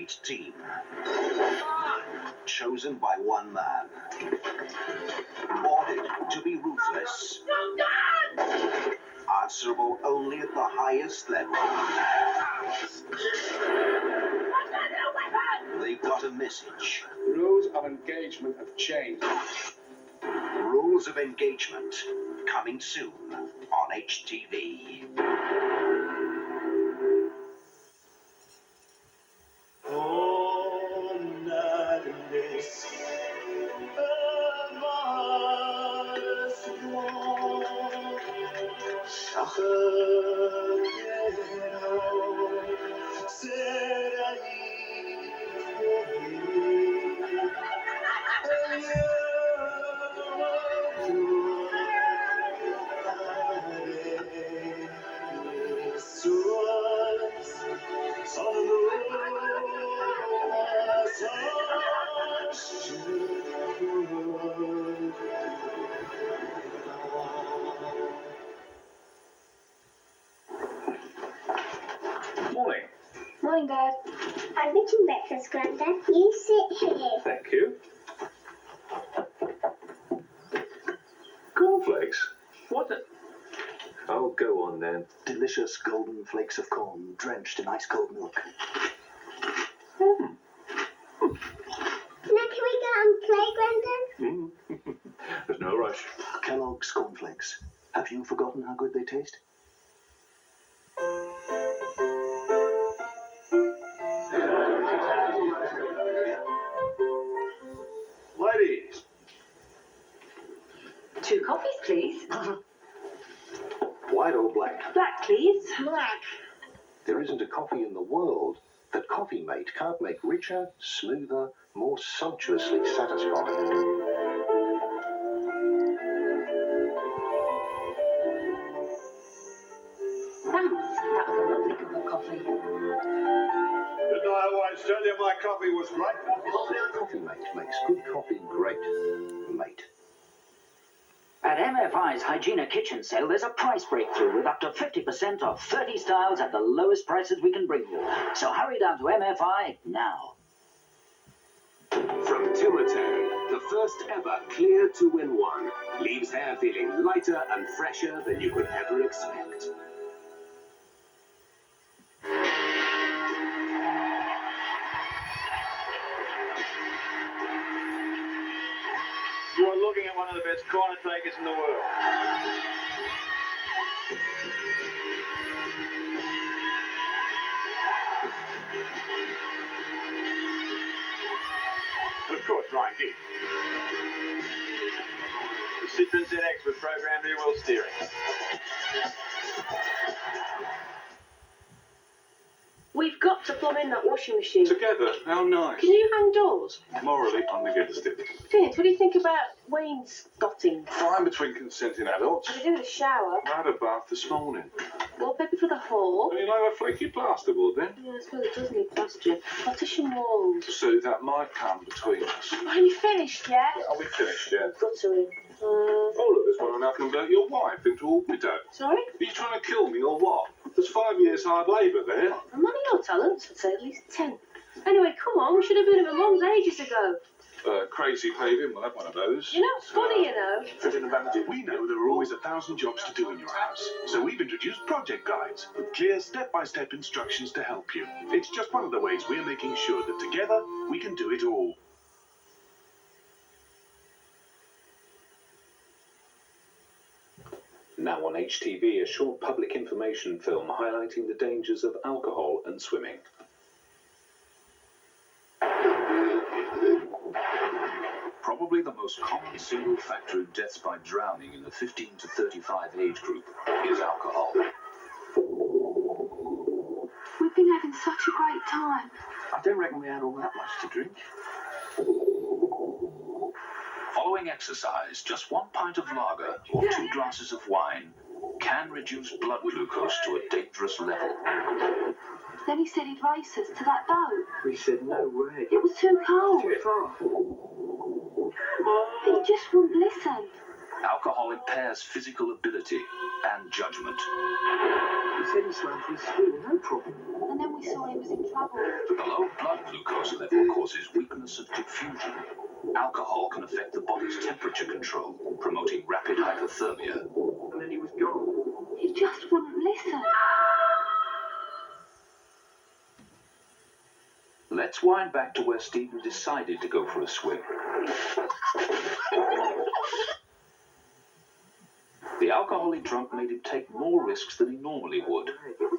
elite team, chosen by one man, ordered to be ruthless, answerable only at the highest level. They've got a message. Rules of engagement have changed. Rules of engagement, coming soon on HTV. Morning. Morning, Dad. I'm making breakfast, Grandad. You sit here. Thank you. Cornflakes? What the... Oh, go on then. Delicious golden flakes of corn drenched in ice cold milk. Now, can we go and play, Grandad? There's no rush. Kellogg's cornflakes. Have you forgotten how good they taste? Ladies. 2 coffees, please. White or black? Black, please. Black. There isn't a coffee in the world that Coffee Mate can't make richer, smoother, more sumptuously satisfying. Thanks. That was a lovely cup of coffee. Didn't I always tell you my coffee was great? Coffee Mate makes good coffee great. Mate. At MFI's Hygiena Kitchen Sale, there's a price breakthrough with up to 50% off 30 styles at the lowest prices we can bring you. So hurry down to MFI now. From Timotone, the first ever clear 2-in-1 leaves hair feeling lighter and fresher than you could ever expect. You are looking at one of the best corner takers in the world. And of course, Ryan Gee. The Citroen ZX with programmed rear-wheel steering. We've got to plumb in that washing machine. Together, how nice. Can you hang doors? Morally, I'm against it. Vince, what do you think about wainscoting? Fine between consenting adults. I did a shower. I had a bath this morning. Wallpaper for the hall. You know a flaky plasterboard then? Yeah, I suppose it does need plastering. Partition walls. So that might come between us. Are you finished yet? Are we finished yet? Guttering. Oh, look, there's one enough to convert your wife into a widow. Sorry? Are you trying to kill me or what? There's 5 years hard labour there. The money or talents, I'd say at least 10. Anyway, come on, we should have been at my mum's ages ago. Crazy paving, we'll have one of those. You're not funny, you know. Fitting and bandaging. We know there are always 1,000 jobs to do in your house, so we've introduced project guides with clear step-by-step instructions to help you. It's just one of the ways we're making sure that together we can do it all. Now on HTV, a short public information film highlighting the dangers of alcohol and swimming. Probably the most common single factor of deaths by drowning in the 15 to 35 age group is alcohol. We've been having such a great time. I don't reckon we had all that much to drink. Following exercise, just 1 pint of lager or 2 glasses of wine can reduce blood glucose to a dangerous level. Then he said he'd race us to that boat. We said no way. It was too cold. He just wouldn't listen. Alcohol impairs physical ability and judgment. He said he swam from school, no problem. and then we saw he was in trouble. The low blood glucose level causes weakness and confusion. Alcohol can affect the body's temperature control, promoting rapid hypothermia. And then he was gone. He just wouldn't listen. Let's wind back to where Stephen decided to go for a swim. The alcoholic drunk made him take more risks than he normally would.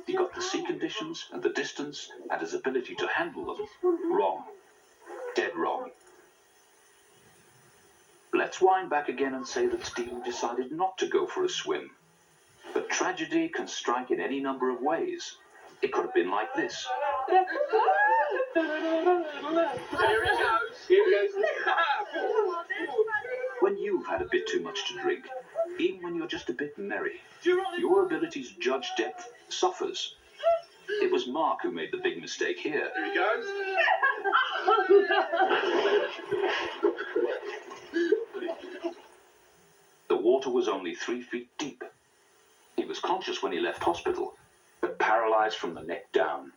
He got the sea conditions and the distance and his ability to handle them wrong. Dead wrong. Let's wind back again and say that Stephen decided not to go for a swim. But tragedy can strike in any number of ways. It could have been like this. Here he goes. Here he goes. When you've had a bit too much to drink, even when you're just a bit merry, your ability to judge depth suffers. It was Mark who made the big mistake here. Here he goes. The water was only 3 feet deep. He was conscious when he left hospital, but paralyzed from the neck down.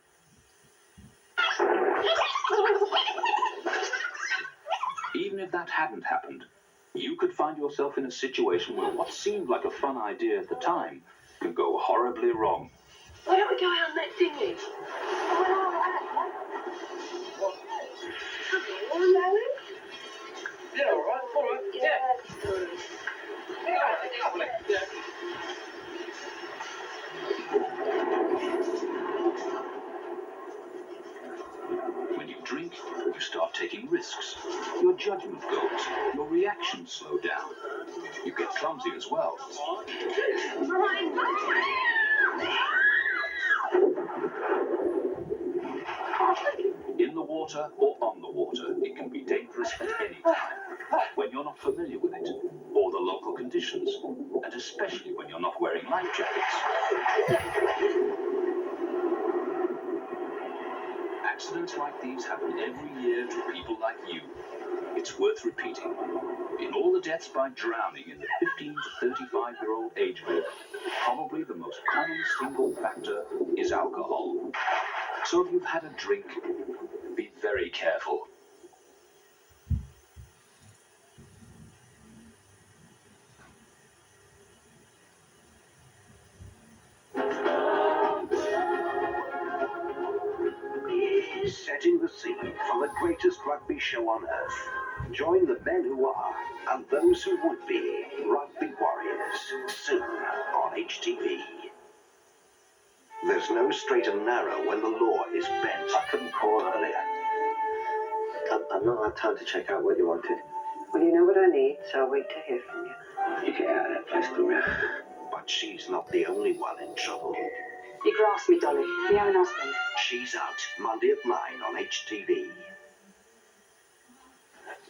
Even if that hadn't happened, you could find yourself in a situation where what seemed like a fun idea at the time can go horribly wrong. Why don't we go out on that dinghy? Yeah, all right. Yeah. Yeah. When you drink, you start taking risks. Your judgment goes. Your reactions slow down. You get clumsy as well. In the water or on the water, it can be dangerous at any time. When you're not familiar with it, or the local conditions, and especially when you're not wearing life jackets. Accidents like these happen every year to people like you. It's worth repeating. In all the deaths by drowning in the 15 to 35-year-old age group, probably the most common single factor is alcohol. So if you've had a drink, be very careful. Setting the scene for the greatest rugby show on earth. Join the men who are, and those who would be, rugby warriors, soon on HTV. There's no straight and narrow when the law is bent. I couldn't call earlier. I've not had time to check out what you wanted. Well, you know what I need, so I'll wait to hear from you. You get out of that place, Gloria. But she's not the only one in trouble. You grasped me, Dolly. The own husband. She's out Monday at 9 on HTV.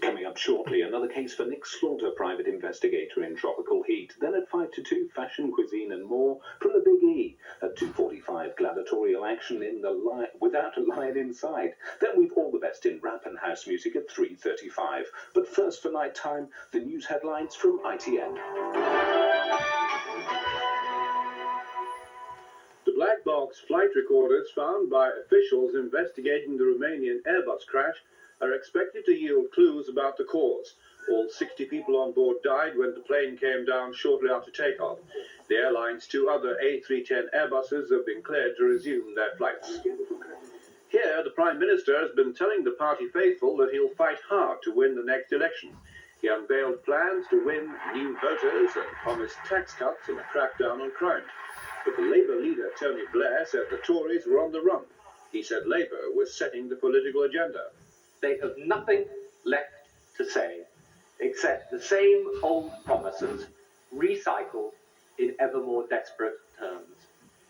Coming up shortly, another case for Nick Slaughter, private investigator in Tropical Heat. Then at 5 to 2, fashion, cuisine and more from the Big E. At 2:45, gladiatorial action in the without a lion inside. Then we've all the best in rap and house music at 3:35. But first for night time, the news headlines from ITN. The black box flight recorders found by officials investigating the Romanian Airbus crash are expected to yield clues about the cause. All 60 people on board died when the plane came down shortly after takeoff. The airline's 2 other A310 Airbuses have been cleared to resume their flights. Here, the Prime Minister has been telling the party faithful that he'll fight hard to win the next election. He unveiled plans to win new voters and promised tax cuts and a crackdown on crime. But the Labour leader, Tony Blair, said the Tories were on the run. He said Labour was setting the political agenda. They have nothing left to say except the same old promises recycled in ever more desperate terms.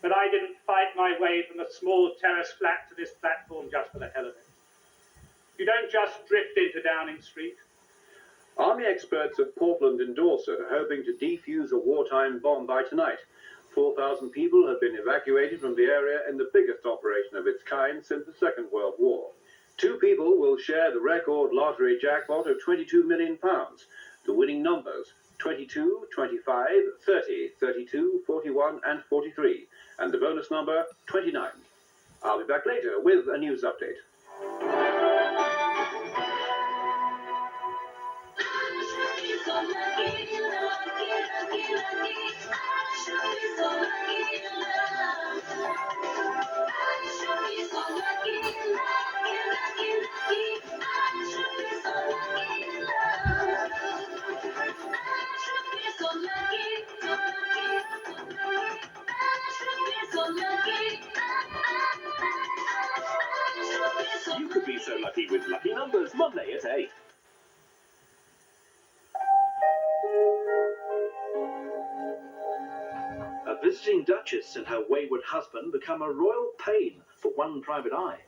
But I didn't fight my way from a small terrace flat to this platform just for the hell of it. You don't just drift into Downing Street. Army experts at Portland in Dorset are hoping to defuse a wartime bomb by tonight. 4,000 people have been evacuated from the area in the biggest operation of its kind since the Second World War. 2 people will share the record lottery jackpot of £22 million. The winning numbers 22, 25, 30, 32, 41 and 43. And the bonus number 29. I'll be back later with a news update. You could be so lucky with Lucky Numbers, Monday at 8. A visiting duchess and her wayward husband become a royal pain for one private eye.